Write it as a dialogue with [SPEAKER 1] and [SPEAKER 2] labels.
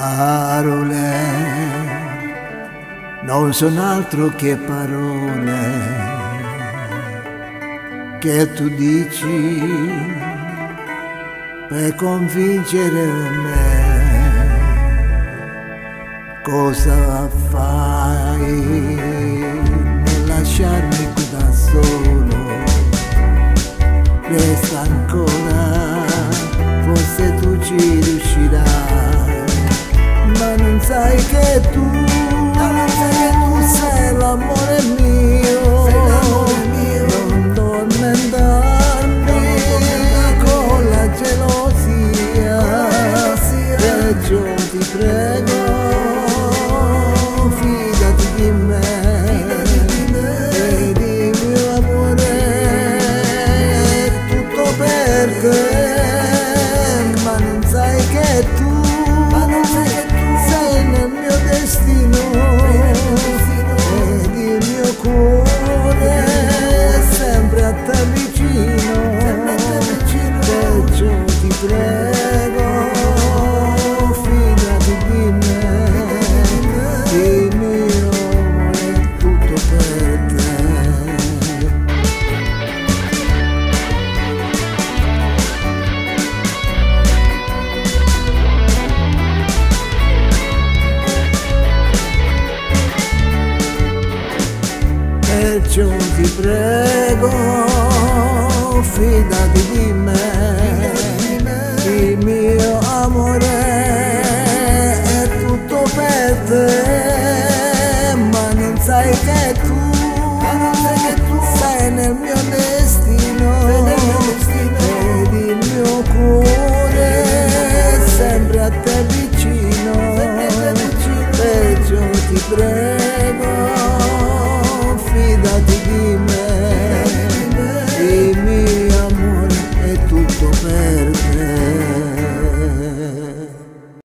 [SPEAKER 1] Parole non sono altro che parole che tu dici per convincere me. Cosa fai nel lasciarmi qui da solo? Resta ancora, forse tu ci riuscirai, ma non sai che tu sei l'amore mio, non tormentarmi con la gelosia, perciò ti prego, fidati di me, ed il mio amore è tutto per te, ma non sai che tu sei nel mio destino. Sempre a te vicino, perciò ti prego, fidati di me, il mio amore è tutto per te. Perciò ti prego, fidati di me, il mio amore è tutto per te, ma non sai che tu sei nel mio destino, ed il mio cuore è sempre a te